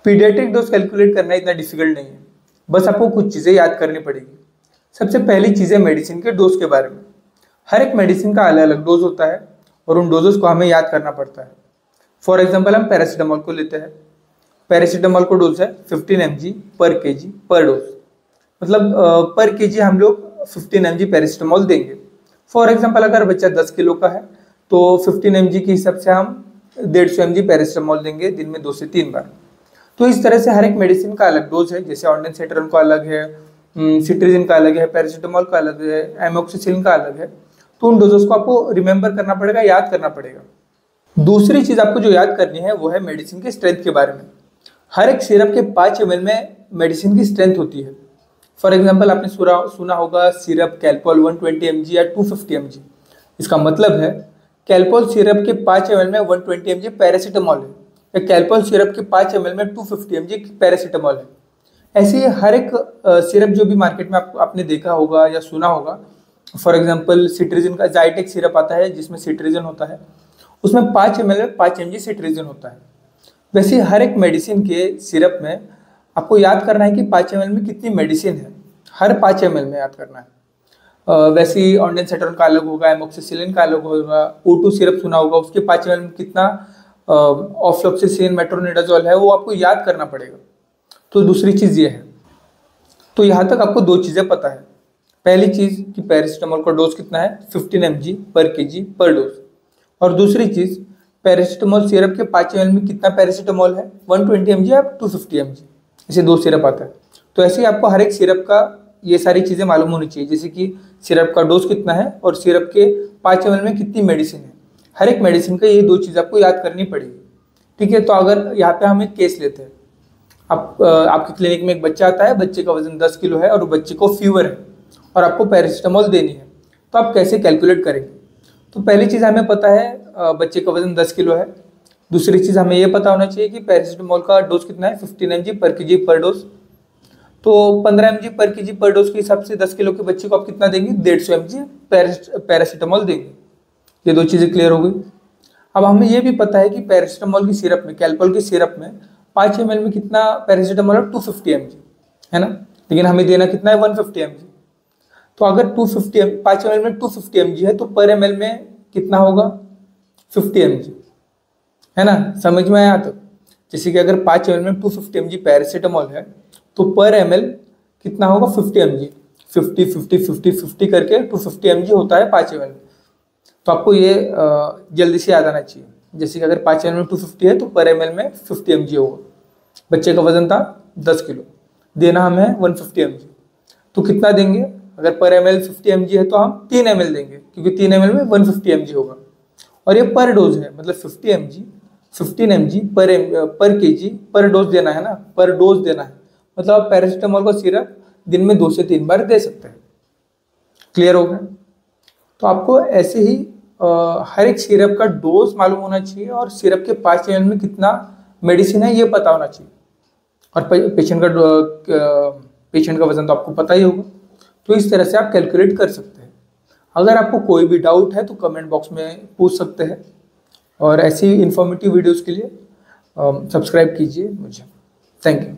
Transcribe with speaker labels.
Speaker 1: Paediatric dose calculate करना इतना difficult नहीं है, बस आपको कुछ चीज़ें याद करनी पड़ेगी। सबसे पहली चीज़ है मेडिसिन के डोज के बारे में। हर एक मेडिसिन का अलग अलग डोज होता है और उन डोजेस को हमें याद करना पड़ता है। फॉर एग्जाम्पल हम पैरासीटामोल को लेते हैं। पैरासीटामोल को डोज है 15 mg पर kg पर डोज, मतलब पर kg हम लोग 15 mg पैरासीटामोल देंगे। फॉर एग्जाम्पल अगर बच्चा 10 किलो का है तो 15 mg के हिसाब से हम 150 mg पैरासीटामोल देंगे दिन में 2 से 3 बार। तो इस तरह से हर एक मेडिसिन का अलग डोज है, जैसे ऑन्डेंसेट्रॉन का अलग है, सिट्रीजिन का अलग है, पैरासीटामोल का अलग है, एमोक्सिसिलिन का अलग है। तो उन डोजेस को आपको रिमेंबर करना पड़ेगा, याद करना पड़ेगा। दूसरी चीज आपको जो याद करनी है वो है मेडिसिन के स्ट्रेंथ के बारे में। हर एक सिरप के 5 ml में मेडिसिन की स्ट्रेंथ होती है। फॉर एग्जाम्पल आपने सुना होगा सिरप कैल्पोल 120 mg या 250 mg। इसका मतलब है कैल्पोल सिरप के 5 ml में 120 mg पैरासीटामोल है, या कैल्पोल सिरप के 5 ml में 250 mg पैरासीटामोल है। ऐसे ही हर एक सिरप जो भी मार्केट में आपने देखा होगा या सुना होगा, फॉर एग्जाम्पल सिट्रीजिन का जाइटेक सिरप आता है जिसमें सिट्रीजिन होता है, उसमें 5 ml में 5 mg सिट्रीजिन होता है। वैसे हर एक मेडिसिन के सिरप में आपको याद करना है कि 5 ml में कितनी मेडिसिन है, हर 5 ml में याद करना है। वैसे ही ऑन्डेंसेट्रॉन का अलग होगा, एमोक्सिसिलिन का अलग होगा, O2 सिरप सुना होगा, उसके 5 ml में कितना ऑफ्लोक्सिसिन मेट्रोनिडाजोल है वो आपको याद करना पड़ेगा। तो दूसरी चीज़ ये है। तो यहाँ तक आपको दो चीज़ें पता है। पहली चीज़ कि पैरासीटामोल का डोज कितना है 15 mg पर kg पर डोज, और दूसरी चीज़ पैरासीटामोल सिरप के 5 ml में कितना पैरासीटामोल है 120 mg या 250 mg, ऐसे दो सिरप आता है। तो ऐसे ही आपको हर एक सिरप का ये सारी चीज़ें मालूम होनी चाहिए, जैसे कि सिरप का डोज कितना है और सिरप के 5 ml में कितनी मेडिसिन है। हर एक मेडिसिन का ये दो चीज़ आपको याद करनी पड़ेगी, ठीक है। तो अगर यहाँ पे हम एक केस लेते हैं, आपके क्लिनिक में एक बच्चा आता है, बच्चे का वजन 10 किलो है और बच्चे को फीवर है और आपको पैरासीटामोल देनी है, तो आप कैसे कैलकुलेट करेंगे? तो पहली चीज़ हमें पता है बच्चे का वजन 10 किलो है। दूसरी चीज़ हमें ये पता होना चाहिए कि पैरासीटामोल का डोज कितना है 15 mg पर kg पर डोज। तो 15 mg पर kg पर डोज के हिसाब से 10 किलो के बच्चे को आप कितना देंगे 150 mg पैरासीटामोल देंगे। ये दो चीज़ें क्लियर हो गई। अब हमें ये भी पता है कि पैरासीटामोल की सिरप में, कैल्पोल की सिरप में 5 ml में कितना पैरासीटामोल है 250 mg है ना, लेकिन हमें देना कितना है 150 mg। तो अगर 5 ml में 250 mg है तो पर ml में कितना होगा 50 mg, है ना। समझ में आया? तो जैसे कि अगर 5 ml में 250 mg पैरासीटामोल है तो पर ml कितना होगा 50 mg, 50 50 50 50 करके 250 mg होता है 5 ml में। तो आपको ये जल्दी से याद आना चाहिए। जैसे कि अगर 5 ml में 250 है तो पर ml में 50 mg होगा। बच्चे का वजन था 10 किलो, देना हमें 150 mg, तो कितना देंगे? अगर पर ml 50 mg है तो हम 3 ml देंगे, क्योंकि 3 ml में 150 mg होगा। और ये पर डोज है, मतलब 50 mg 15 mg पर kg पर डोज देना है ना, पर डोज देना है। मतलब आप पैरासीटामोल का सिरप दिन में 2 से 3 बार दे सकते हैं। क्लियर हो गया? तो आपको ऐसे ही हर एक सिरप का डोज मालूम होना चाहिए और सिरप के 5 ml में कितना मेडिसिन है ये पता होना चाहिए। और पेशेंट का वजन तो आपको पता ही होगा। तो इस तरह से आप कैलकुलेट कर सकते हैं। अगर आपको कोई भी डाउट है तो कमेंट बॉक्स में पूछ सकते हैं, और ऐसी इन्फॉर्मेटिव वीडियोस के लिए सब्सक्राइब कीजिए मुझे। Thank you.